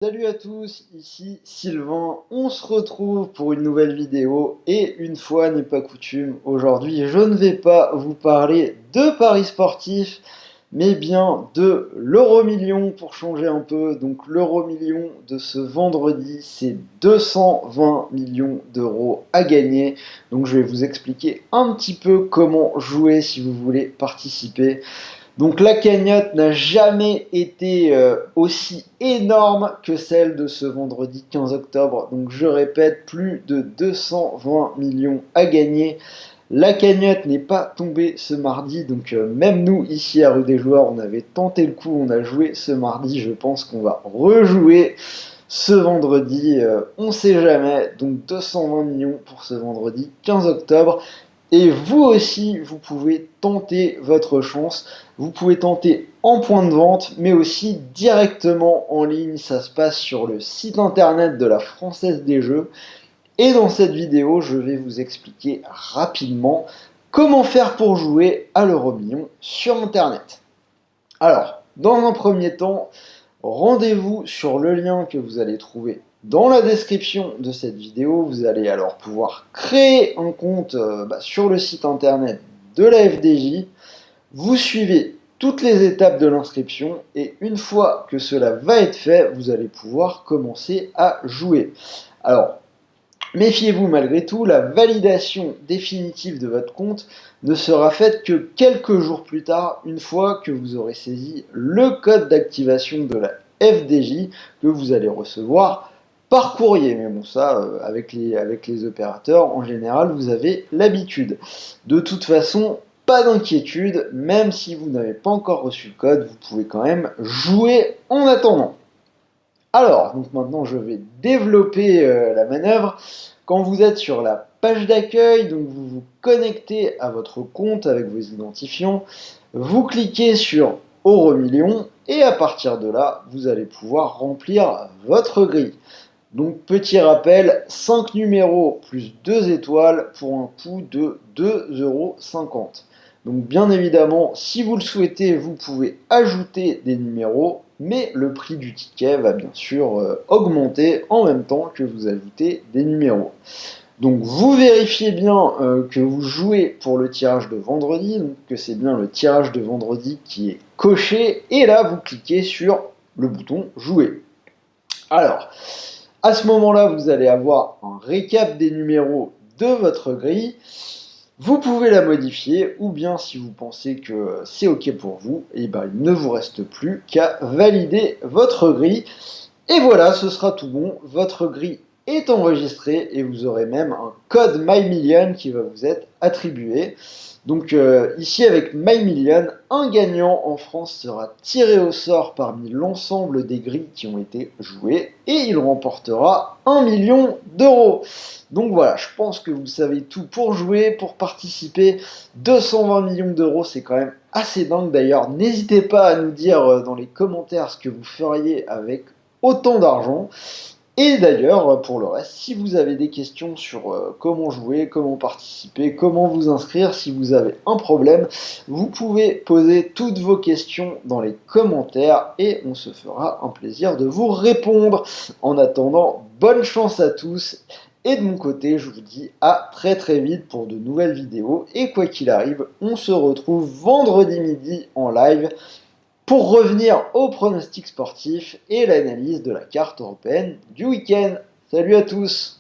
Salut à tous, ici Sylvain, on se retrouve pour une nouvelle vidéo et une fois n'est pas coutume, aujourd'hui je ne vais pas vous parler de paris sportifs mais bien de l'euro-million pour changer un peu. Donc l'euro-million de ce vendredi, c'est 220 millions d'euros à gagner. Donc je vais vous expliquer un petit peu comment jouer si vous voulez participer. Donc la cagnotte n'a jamais été aussi énorme que celle de ce vendredi 15 octobre. Donc je répète, plus de 220 millions à gagner. La cagnotte n'est pas tombée ce mardi, donc même nous ici à Rue des Joueurs, on avait tenté le coup, on a joué ce mardi. Je pense qu'on va rejouer ce vendredi, on ne sait jamais. Donc 220 millions pour ce vendredi 15 octobre. Et vous aussi, vous pouvez tenter votre chance. Vous pouvez tenter en point de vente, mais aussi directement en ligne. Ça se passe sur le site internet de la Française des Jeux. Et dans cette vidéo, je vais vous expliquer rapidement comment faire pour jouer à l'euro-million sur internet. Alors, dans un premier temps, rendez-vous sur le lien que vous allez trouver dans la description de cette vidéo. Vous allez alors pouvoir créer un compte sur le site internet de la FDJ. Vous suivez toutes les étapes de l'inscription et une fois que cela va être fait, vous allez pouvoir commencer à jouer. Alors, méfiez-vous malgré tout, la validation définitive de votre compte ne sera faite que quelques jours plus tard, une fois que vous aurez saisi le code d'activation de la FDJ que vous allez recevoir par courrier. Mais bon, ça, avec les opérateurs, en général, vous avez l'habitude. De toute façon, pas d'inquiétude, même si vous n'avez pas encore reçu le code, vous pouvez quand même jouer en attendant. Alors, donc maintenant je vais développer la manœuvre. Quand vous êtes sur la page d'accueil, donc vous vous connectez à votre compte avec vos identifiants, vous cliquez sur Euro Million et à partir de là, vous allez pouvoir remplir votre grille. Donc petit rappel, 5 numéros plus 2 étoiles pour un coût de 2,50 €. Donc bien évidemment, si vous le souhaitez, vous pouvez ajouter des numéros, mais le prix du ticket va bien sûr augmenter en même temps que vous ajoutez des numéros. Donc vous vérifiez bien que vous jouez pour le tirage de vendredi, donc que c'est bien le tirage de vendredi qui est coché, et là vous cliquez sur le bouton jouer. Alors, à ce moment-là, vous allez avoir un récap des numéros de votre grille. Vous pouvez la modifier, ou bien si vous pensez que c'est OK pour vous, et ben, il ne vous reste plus qu'à valider votre grille. Et voilà, ce sera tout bon. Votre grille est enregistrée et vous aurez même un code MyMillion qui va vous être attribué. Donc ici avec MyMillion, un gagnant en France sera tiré au sort parmi l'ensemble des grilles qui ont été jouées et il remportera 1 million d'euros. Donc voilà, je pense que vous savez tout pour jouer, pour participer. 220 millions d'euros, c'est quand même assez dingue d'ailleurs. N'hésitez pas à nous dire dans les commentaires ce que vous feriez avec autant d'argent. Et d'ailleurs, pour le reste, si vous avez des questions sur comment jouer, comment participer, comment vous inscrire, si vous avez un problème, vous pouvez poser toutes vos questions dans les commentaires et on se fera un plaisir de vous répondre. En attendant, bonne chance à tous. Et de mon côté, je vous dis à très très vite pour de nouvelles vidéos. Et quoi qu'il arrive, on se retrouve vendredi midi en live pour revenir au pronostic sportif et l'analyse de la carte européenne du week-end. Salut à tous!